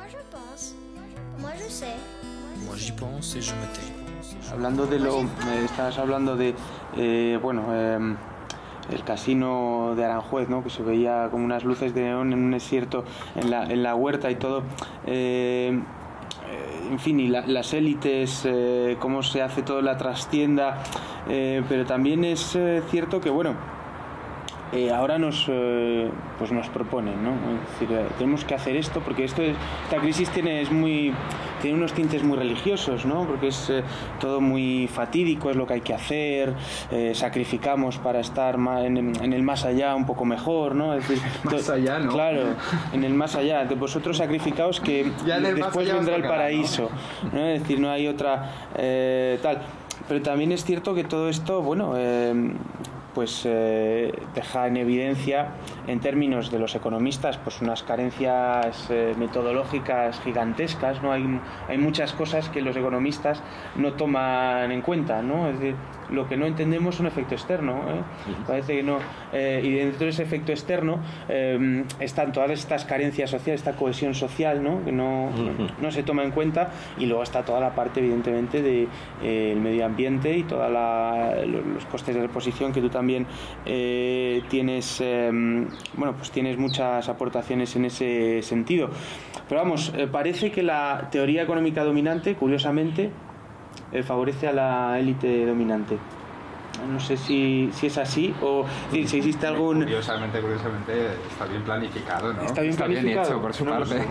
Moi je pense. Moi je sais. Moi j'y pense et je me tais. Hablando de lo... estabas hablando de... el casino de Aranjuez, ¿no? Que se veía como unas luces de neón en un desierto, en la huerta y todo. En fin, y las élites, cómo se hace toda la trastienda, pero también es cierto que, bueno, ahora nos proponen, ¿no? Es decir, tenemos que hacer esto porque esta crisis tiene unos tintes muy religiosos, ¿no? Porque es todo muy fatídico, es lo que hay que hacer, sacrificamos para estar en el más allá un poco mejor, ¿no? Es decir, más allá, ¿no? Claro, en el más allá. Vosotros sacrificaos que después vendrá el paraíso, ¿no? Es decir, no hay otra tal. Pero también es cierto que todo esto, bueno, deja en evidencia en términos de los economistas pues unas carencias metodológicas gigantescas, ¿no? Hay muchas cosas que los economistas no toman en cuenta, ¿no? Es decir, lo que no entendemos es un efecto externo, parece que no, y dentro de ese efecto externo están todas estas carencias sociales, esta cohesión social, ¿no? Que no se toma en cuenta, y luego está toda la parte evidentemente de el medio ambiente y todos los costes de reposición que tú también tienes, pues tienes muchas aportaciones en ese sentido. Pero vamos, parece que la teoría económica dominante, curiosamente, favorece a la élite dominante. No sé si es así o si existe algún... Curiosamente está bien planificado, ¿no? Está bien hecho por su parte.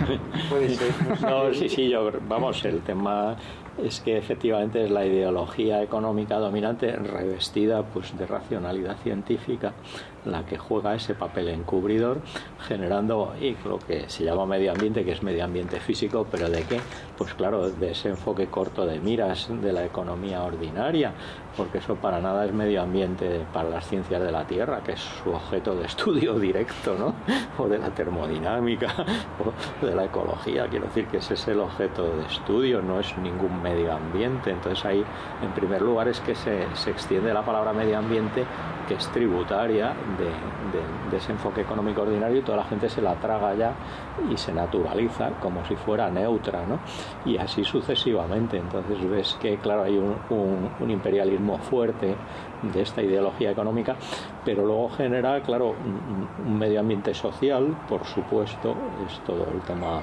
Puede ser. No, sí, vamos, el tema es que efectivamente es la ideología económica dominante revestida pues de racionalidad científica la que juega ese papel encubridor, generando lo que se llama medio ambiente, que es medio ambiente físico, pero ¿de qué? Pues claro, de ese enfoque corto de miras de la economía ordinaria, porque eso para nada es medio ambiente para las ciencias de la Tierra, que es su objeto de estudio directo, ¿no? O de la termodinámica, o de la ecología, quiero decir que ese es el objeto de estudio, no es ningún medio ambiente. Entonces ahí, en primer lugar, es que se extiende la palabra medio ambiente, que es tributaria de ese enfoque económico ordinario, y toda la gente se la traga ya y se naturaliza como si fuera neutra, ¿no? Y así sucesivamente. Entonces ves que, claro, hay un imperialismo fuerte de esta ideología económica, pero luego genera, claro, un medio ambiente social, por supuesto, es todo el tema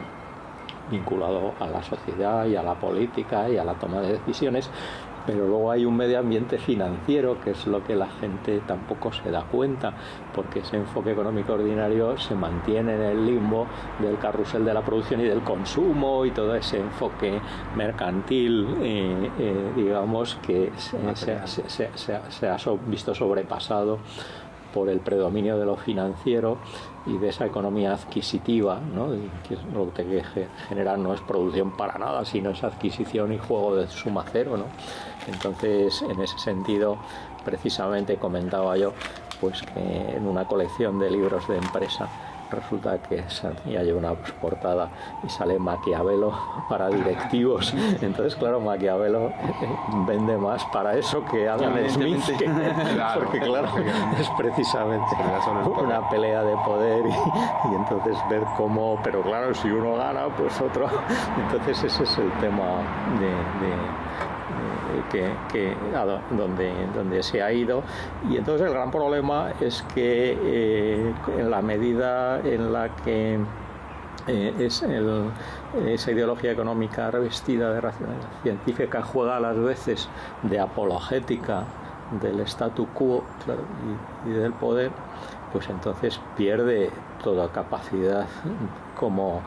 vinculado a la sociedad y a la política y a la toma de decisiones, pero luego hay un medio ambiente financiero, que es lo que la gente tampoco se da cuenta, porque ese enfoque económico ordinario se mantiene en el limbo del carrusel de la producción y del consumo, y todo ese enfoque mercantil, digamos, que se ha visto sobrepasado por el predominio de lo financiero y de esa economía adquisitiva, ¿no? Que lo que genera no es producción para nada, sino es adquisición y juego de suma cero, ¿no? Entonces, en ese sentido, precisamente comentaba yo pues que en una colección de libros de empresa resulta que ya lleva una portada y sale Maquiavelo para directivos. Entonces, claro, Maquiavelo vende más para eso que Adam Smith, porque claro, es precisamente una pelea de poder y entonces ver cómo, pero claro, si uno gana, pues otro. Entonces ese es el tema donde se ha ido, y entonces el gran problema es que en la medida en la que esa ideología económica revestida de racionalidad científica juega a las veces de apologética del statu quo, claro, y del poder, pues entonces pierde toda capacidad como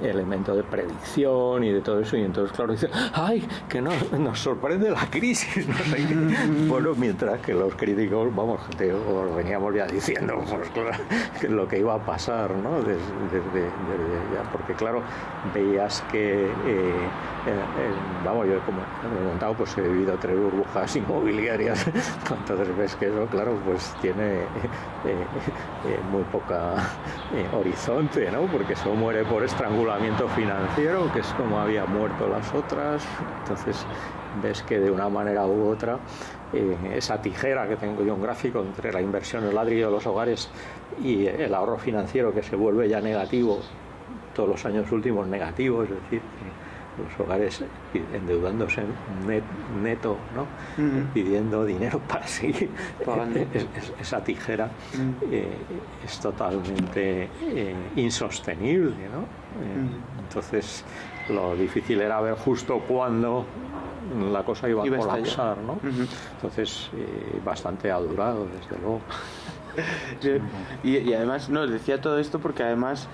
elemento de predicción y de todo eso, y entonces claro dice, ¡ay! Que nos sorprende la crisis, no sé qué. Bueno, mientras que los críticos, vamos, os veníamos ya diciendo pues, claro, que lo que iba a pasar, ¿no? Desde ya, porque claro, veías que vamos, yo como he contado, pues he vivido 3 burbujas inmobiliarias, entonces ves que eso, claro, pues tiene muy poca horizonte, ¿no? Porque eso muere por estrangulamiento financiero, que es como había muerto las otras. Entonces ves que de una manera u otra esa tijera, que tengo yo un gráfico entre la inversión en ladrillo de los hogares y el ahorro financiero, que se vuelve ya negativo todos los años últimos negativos, es decir, los hogares endeudándose neto, ¿no? Pidiendo dinero para seguir pagando esa tijera, es totalmente insostenible, ¿no? Entonces lo difícil era ver justo cuándo la cosa iba a colapsar, ¿no? Entonces bastante ha durado, desde luego. Y además, no, decía todo esto porque además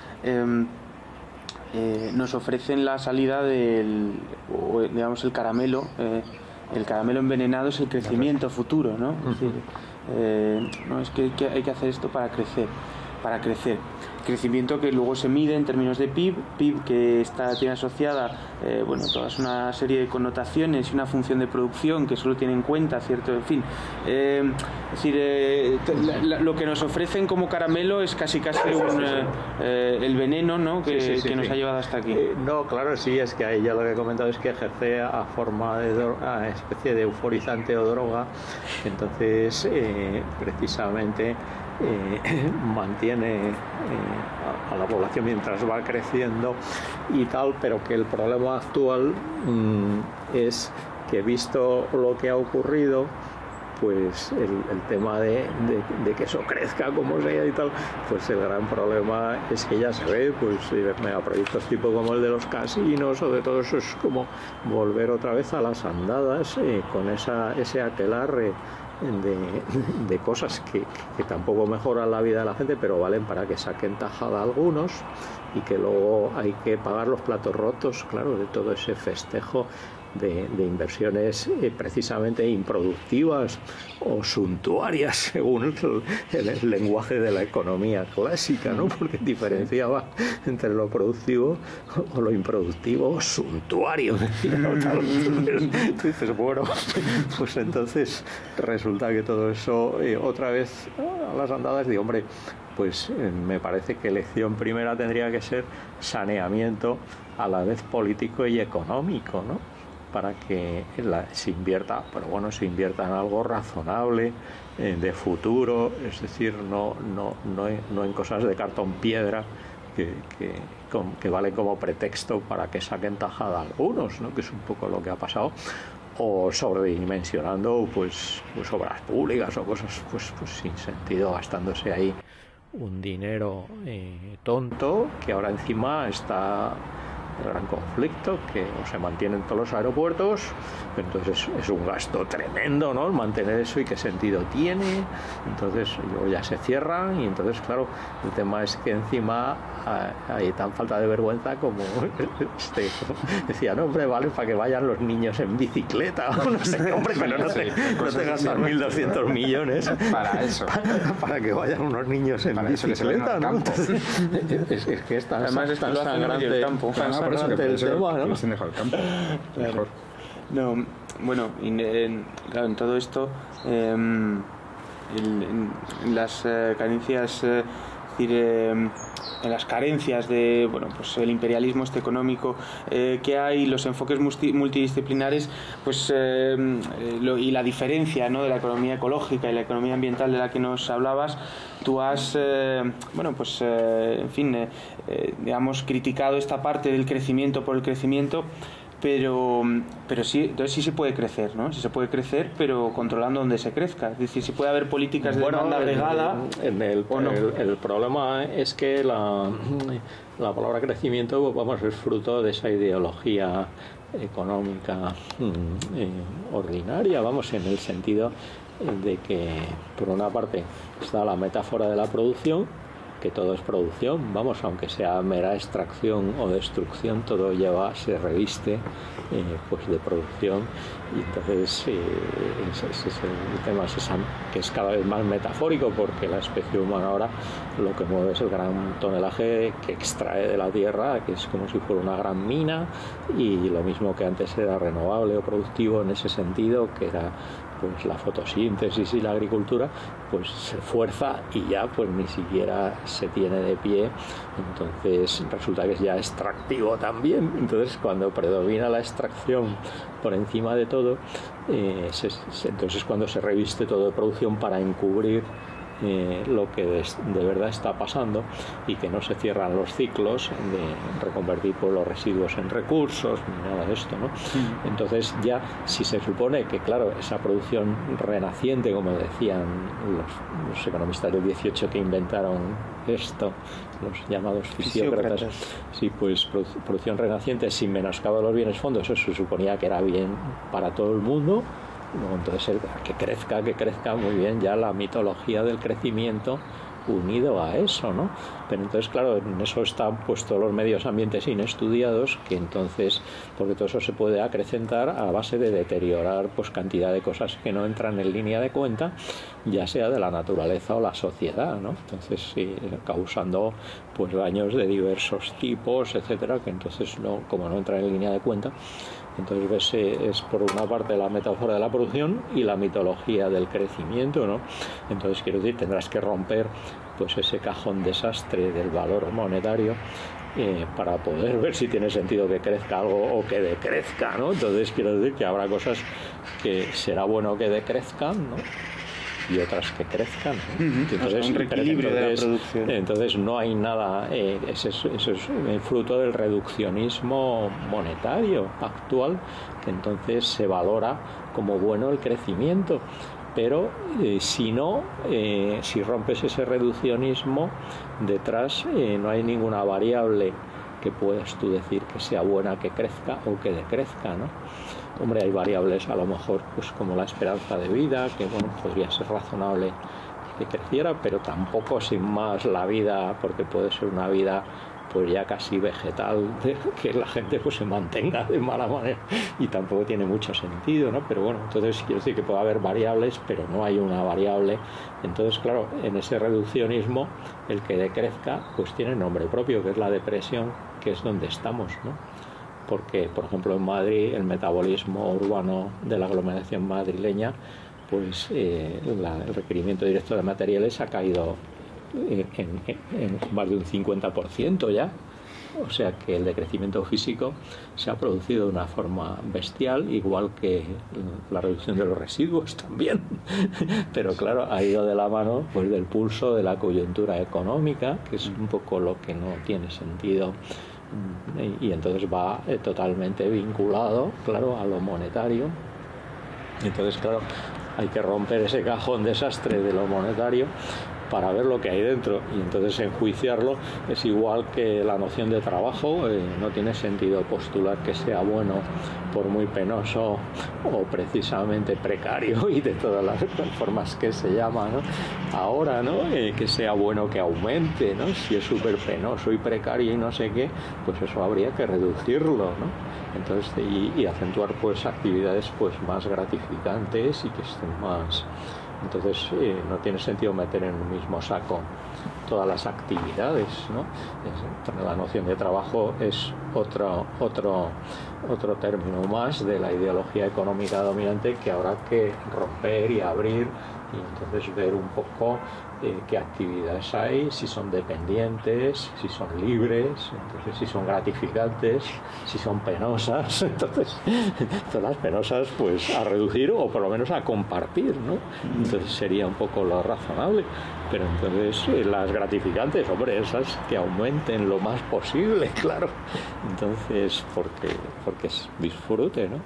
nos ofrecen la salida digamos, el caramelo envenenado es el crecimiento futuro, ¿no? Es decir, no, es que hay que hacer esto para crecer. Crecimiento que luego se mide en términos de PIB que tiene asociada toda una serie de connotaciones y una función de producción que solo tiene en cuenta cierto, en fin, es decir, lo que nos ofrecen como caramelo es casi el veneno, ¿no? que nos ha llevado hasta aquí. No, claro, sí, es que ahí ya lo que he comentado es que ejerce a forma de especie de euforizante o droga, entonces precisamente mantiene a la población mientras va creciendo y tal, pero que el problema actual es que, visto lo que ha ocurrido, pues el tema de que eso crezca como sea y tal, pues el gran problema es que ya se ve, pues megaproyectos tipo como el de los casinos o de todo eso, es como volver otra vez a las andadas con ese aquelarre de cosas que tampoco mejoran la vida de la gente, pero valen para que saquen tajada a algunos, y que luego hay que pagar los platos rotos, claro, de todo ese festejo de inversiones precisamente improductivas o suntuarias, según el lenguaje de la economía clásica, ¿no? Porque diferenciaba entre lo productivo o lo improductivo o suntuario. Tú dices, bueno, pues entonces resulta que todo eso otra vez a las andadas. Digo, hombre, pues me parece que lección primera tendría que ser saneamiento a la vez político y económico, ¿no? Para que se invierta, pero bueno, se invierta en algo razonable, de futuro, es decir, no en cosas de cartón piedra que valen como pretexto para que saquen tajada algunos, ¿no? Que es un poco lo que ha pasado, o sobredimensionando pues obras públicas o cosas pues sin sentido, gastándose ahí un dinero tonto, que ahora encima está el gran conflicto, que se mantienen todos los aeropuertos, entonces es un gasto tremendo, ¿no? mantener eso, y qué sentido tiene. Entonces luego ya se cierran, y entonces claro, el tema es que encima hay tan falta de vergüenza como decía, no, hombre, vale, para que vayan los niños en bicicleta, no sé, hombre, pero no te gastas 1.200 millones para eso, para que vayan unos niños en para bicicleta, ¿no? Entonces, es que es tan sangrante el campo. Por eso que el tema, ¿no? Se deja el campo. Claro. Mejor. No, bueno, claro, en todo esto, en las carencias, es decir, en las carencias de, pues el imperialismo económico que hay, los enfoques multidisciplinares, pues y la diferencia, ¿no?, de la economía ecológica y la economía ambiental de la que nos hablabas, tú has digamos, criticado esta parte del crecimiento por el crecimiento, pero sí, entonces sí se puede crecer, ¿no? Sí se puede crecer, pero controlando donde se crezca. Es decir, si puede haber políticas de demanda agregada. El problema es que la palabra crecimiento, es fruto de esa ideología económica ordinaria, en el sentido de que, por una parte, está la metáfora de la producción, que todo es producción, aunque sea mera extracción o destrucción, todo se reviste de producción, y entonces ese es el tema, que es cada vez más metafórico, porque la especie humana ahora lo que mueve es el gran tonelaje que extrae de la tierra, que es como si fuera una gran mina, y lo mismo que antes era renovable o productivo en ese sentido, que era pues la fotosíntesis y la agricultura, pues se fuerza y ya pues ni siquiera se tiene de pie. Entonces resulta que es ya extractivo también. Entonces, cuando predomina la extracción por encima de todo, entonces cuando se reviste todo de producción para encubrir lo que de verdad está pasando y que no se cierran los ciclos de reconvertir pues, los residuos en recursos ni nada de esto, ¿no? Entonces ya si se supone que claro esa producción renaciente, como decían los economistas del 18 que inventaron esto, los llamados fisiócratas, sí, pues producción renaciente sin menoscabo de los bienes fondos, eso se suponía que era bien para todo el mundo. Luego, entonces que crezca muy bien ya la mitología del crecimiento unido a eso, ¿no? Pero entonces, claro, en eso están pues todos los medios ambientes inestudiados, que entonces, porque todo eso se puede acrecentar a base de deteriorar pues cantidad de cosas que no entran en línea de cuenta, ya sea de la naturaleza o la sociedad, ¿no? Entonces, sí, causando pues daños de diversos tipos, etcétera, que entonces no, como no entran en línea de cuenta. Entonces ves, es por una parte la metáfora de la producción y la mitología del crecimiento, ¿no? Entonces quiero decir, tendrás que romper pues ese cajón desastre del valor monetario para poder ver si tiene sentido que crezca algo o que decrezca, ¿no? Entonces quiero decir que habrá cosas que será bueno que decrezcan, ¿no? Y otras que crezcan, ¿no? Entonces, un reequilibrio de la producción. Entonces no hay nada, eso es fruto del reduccionismo monetario actual, que entonces se valora como bueno el crecimiento, pero si rompes ese reduccionismo, detrás no hay ninguna variable que puedas tú decir que sea buena que crezca o que decrezca, ¿no? Hombre, hay variables a lo mejor pues como la esperanza de vida, que bueno, podría ser razonable que creciera, pero tampoco sin más la vida, porque puede ser una vida pues ya casi vegetal, que la gente pues se mantenga de mala manera y tampoco tiene mucho sentido, ¿no? Pero bueno, entonces quiero decir que puede haber variables, pero no hay una variable. Entonces, claro, en ese reduccionismo el que decrezca pues tiene nombre propio, que es la depresión, que es donde estamos, ¿no? Porque, por ejemplo, en Madrid el metabolismo urbano de la aglomeración madrileña, pues el requerimiento directo de materiales ha caído en más de un 50% ya. O sea que el decrecimiento físico se ha producido de una forma bestial, igual que la reducción de los residuos también. Pero claro, ha ido de la mano pues del pulso de la coyuntura económica, que es un poco lo que no tiene sentido. Y entonces va totalmente vinculado, claro, a lo monetario. Entonces, claro, hay que romper ese cajón desastre de lo monetario para ver lo que hay dentro, y entonces enjuiciarlo es igual que la noción de trabajo. No tiene sentido postular que sea bueno por muy penoso o precisamente precario y de todas las formas que se llama, ¿no? Ahora, ¿no? Que sea bueno que aumente, ¿no? Si es súper penoso y precario y no sé qué, pues eso habría que reducirlo, ¿no? Entonces, y acentuar pues actividades pues más gratificantes y que estén más. Entonces no tiene sentido meter en un mismo saco todas las actividades, ¿no? La noción de trabajo es otro término más de la ideología económica dominante que habrá que romper y abrir, y entonces ver un poco qué actividades hay, si son dependientes, si son libres, entonces si son gratificantes, si son penosas. Entonces todas las penosas pues a reducir o por lo menos a compartir, ¿no? Entonces sería un poco lo razonable. Pero entonces las gratificantes, hombre, esas que aumenten lo más posible, claro. Entonces porque es disfrute, ¿no?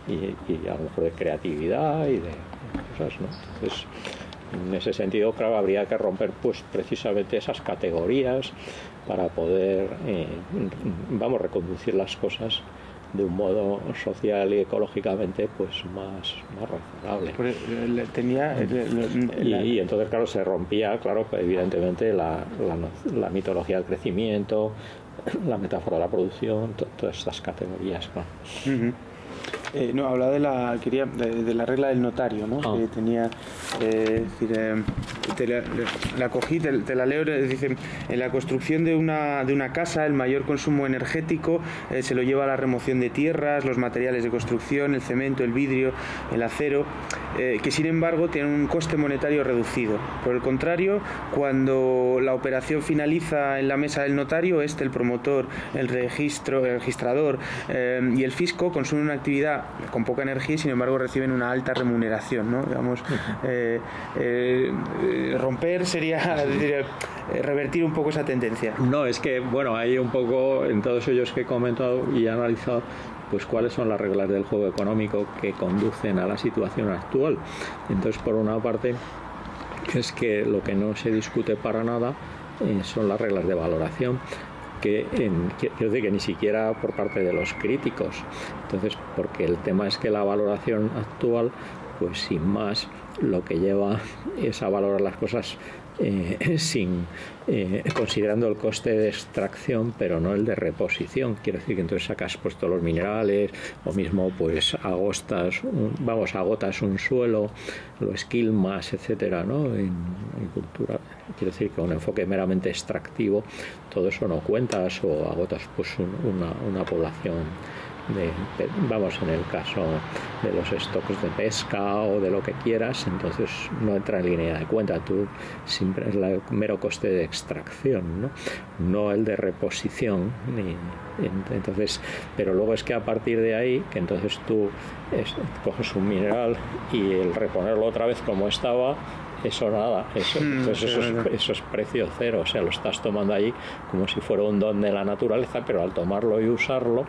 Y a lo mejor de creatividad y de cosas, ¿no? Entonces, en ese sentido, claro, habría que romper pues precisamente esas categorías para poder reconducir las cosas de un modo social y ecológicamente pues más razonable. Y entonces, claro, se rompía, claro, evidentemente la mitología del crecimiento, la metáfora de la producción, todas estas categorías, ¿no? Hablaba de la regla del notario, ¿no? Que tenía, la cogí, te la leo. Dice: en la construcción de una casa, el mayor consumo energético se lo lleva a la remoción de tierras, los materiales de construcción, el cemento, el vidrio, el acero, que sin embargo tienen un coste monetario reducido. Por el contrario, cuando la operación finaliza en la mesa del notario, el promotor, el registrador y el fisco consumen una actividad con poca energía y sin embargo reciben una alta remuneración, ¿no? Digamos, romper sería revertir un poco esa tendencia. No, es que, bueno, hay un poco en todos ellos que he comentado y he analizado, pues cuáles son las reglas del juego económico que conducen a la situación actual. Entonces, por una parte, es que lo que no se discute para nada son las reglas de valoración, quiero decir que ni siquiera por parte de los críticos. Entonces, porque el tema es que la valoración actual, pues sin más, lo que lleva es a valorar las cosas considerando el coste de extracción, pero no el de reposición. Quiero decir que entonces sacas pues todos los minerales, o mismo pues agotas un suelo, lo esquilmas, etcétera, ¿no? En cultura, quiero decir que un enfoque meramente extractivo, todo eso no cuentas, o agotas pues una población en el caso de los stocks de pesca o de lo que quieras, entonces no entra en línea de cuenta. Tú siempre es el mero coste de extracción, no el de reposición. Entonces, pero luego es que a partir de ahí, que entonces tú coges un mineral y el reponerlo otra vez como estaba, eso nada, eso es precio cero, o sea, lo estás tomando ahí como si fuera un don de la naturaleza, pero al tomarlo y usarlo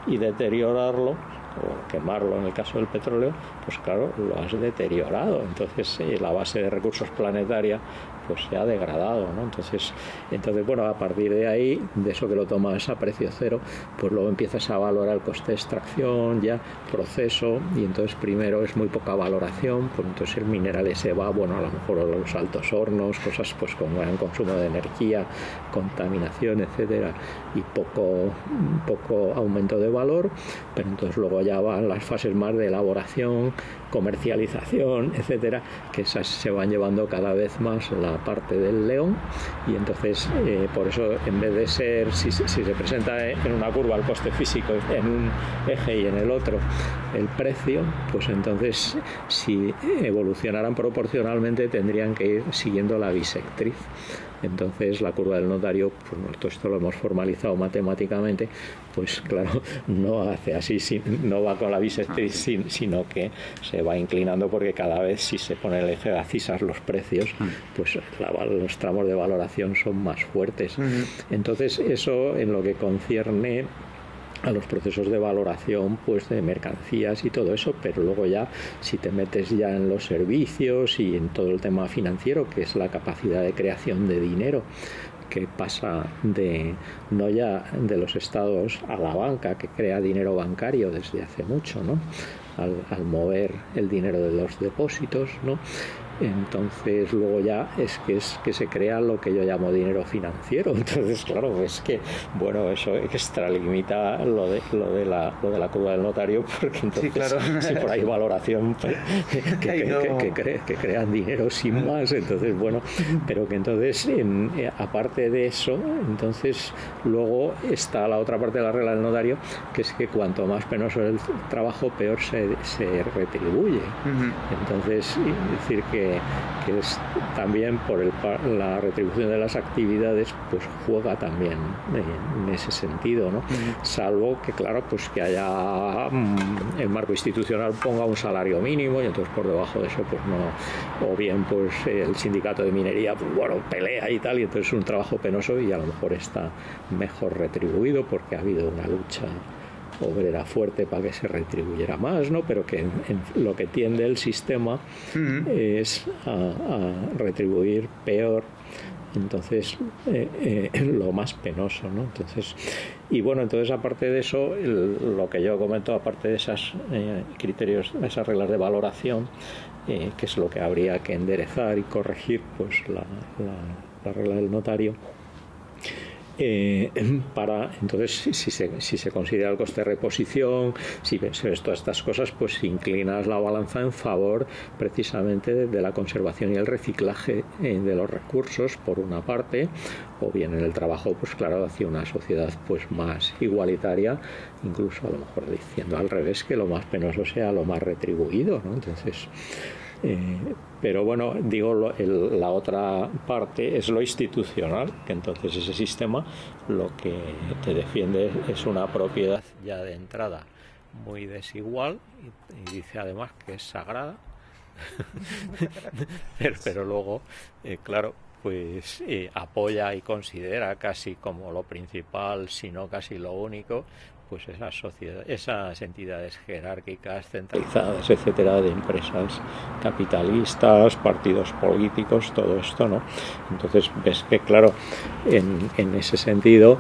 y deteriorarlo o quemarlo en el caso del petróleo, pues claro, lo has deteriorado. Entonces la base de recursos planetaria pues se ha degradado, ¿no? Entonces bueno, a partir de ahí, de eso que lo tomas a precio cero, pues luego empiezas a valorar el coste de extracción, ya proceso, y entonces primero es muy poca valoración, pues entonces el mineral ese va, bueno, a lo mejor a los altos hornos, cosas pues con gran consumo de energía, contaminación, etcétera, y poco aumento de valor, pero entonces luego ya van las fases más de elaboración, comercialización, etcétera, que esas se van llevando cada vez más la parte del león, y entonces por eso, en vez de ser, si se presenta en una curva el coste físico en un eje y en el otro el precio, pues entonces si evolucionaran proporcionalmente tendrían que ir siguiendo la bisectriz. Entonces la curva del notario, pues todo esto lo hemos formalizado matemáticamente, pues claro, no hace así, no va con la bisectriz, sino que se va inclinando, porque cada vez, si se pone el eje abscisas los precios, pues los tramos de valoración son más fuertes. Entonces eso, en lo que concierne a los procesos de valoración pues de mercancías y todo eso, pero luego ya si te metes ya en los servicios y en todo el tema financiero, que es la capacidad de creación de dinero, que pasa no ya de los estados a la banca, que crea dinero bancario desde hace mucho, ¿no? Al mover el dinero de los depósitos, ¿no? Entonces luego ya es que se crea lo que yo llamo dinero financiero. Entonces claro, es que bueno, eso extralimita lo de la curva del notario, porque entonces sí, claro, si por ahí valoración que crean dinero sin más, entonces bueno, pero que entonces aparte de eso, entonces luego está la otra parte de la regla del notario, que es que cuanto más penoso es el trabajo, peor se retribuye. Entonces, es decir que es también por la retribución de las actividades, pues juega también en ese sentido, ¿no? Salvo que claro, pues que haya el marco institucional ponga un salario mínimo, y entonces por debajo de eso pues no, o bien pues el sindicato de minería pues bueno, pelea y tal, y entonces es un trabajo penoso y a lo mejor está mejor retribuido porque ha habido una lucha obrera fuerte para que se retribuyera más, ¿no? Pero que en lo que tiende el sistema es a retribuir peor, entonces lo más penoso, ¿no? Entonces, y bueno, entonces aparte de eso, lo que yo comento, aparte de esos criterios, esas reglas de valoración, que es lo que habría que enderezar y corregir, pues la regla del notario. Entonces si se considera el coste de reposición, si ves todas estas cosas, pues inclinas la balanza en favor precisamente de la conservación y el reciclaje de los recursos, por una parte, o bien en el trabajo, pues claro, hacia una sociedad pues más igualitaria, incluso a lo mejor diciendo al revés, que lo más penoso sea lo más retribuido, ¿no? Entonces pero bueno, digo, la otra parte es lo institucional, que entonces ese sistema lo que te defiende es una propiedad ya de entrada muy desigual y dice además que es sagrada. pero luego, claro, pues apoya y considera casi como lo principal, si no casi lo único, pues esas entidades jerárquicas, centralizadas, etcétera, de empresas capitalistas, partidos políticos, todo esto, ¿no? Entonces ves que, claro, en ese sentido,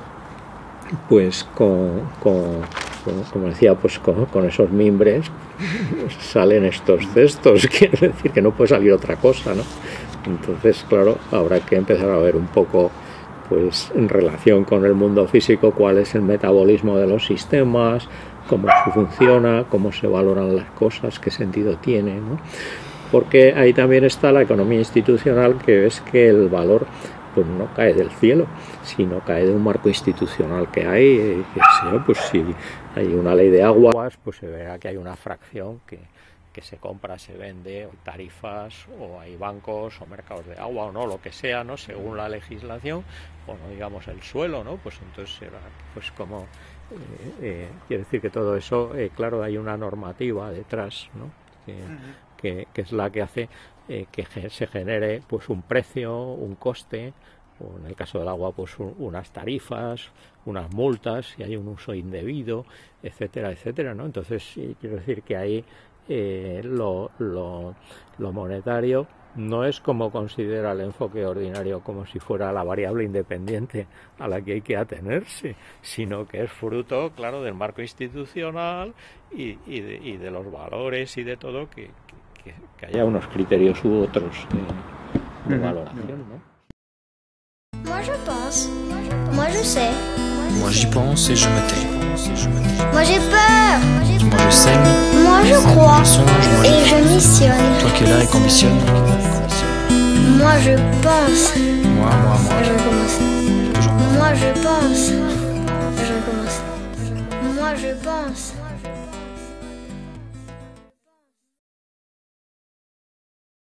pues como decía, pues con esos mimbres salen estos cestos, quiero decir que no puede salir otra cosa, ¿no? Entonces, claro, habrá que empezar a ver un poco, pues en relación con el mundo físico, cuál es el metabolismo de los sistemas, cómo funciona, cómo se valoran las cosas, qué sentido tiene, ¿no? Porque ahí también está la economía institucional, que es que el valor pues no cae del cielo, sino cae de un marco institucional que hay, pues si hay una ley de aguas, pues se verá que hay una fracción que se compra, se vende, o tarifas, o hay bancos, o mercados de agua, o no, lo que sea, ¿no? Según la legislación, o no digamos el suelo, ¿no? Pues entonces será, pues como, quiere decir que todo eso, claro, hay una normativa detrás, ¿no? Que es la que hace que se genere pues un precio, un coste, o en el caso del agua pues unas tarifas, unas multas, si hay un uso indebido, etcétera, etcétera, ¿no? Entonces quiero decir que ahí lo monetario no es como considera el enfoque ordinario, como si fuera la variable independiente a la que hay que atenerse, sino que es fruto, claro, del marco institucional y de los valores y de todo, que haya unos criterios u otros de valoración, ¿no? Moi je pense. Moi je sais. Moi j'y pense et je me tais. Moi j'ai peur. Moi je saigne. Moi je crois. Je songe, moi Et je missionne. Toi qui es là et qu'ambitionne. Moi je pense. Moi. Je recommence. Toujours moi. Moi je pense. Je recommence. Moi je pense.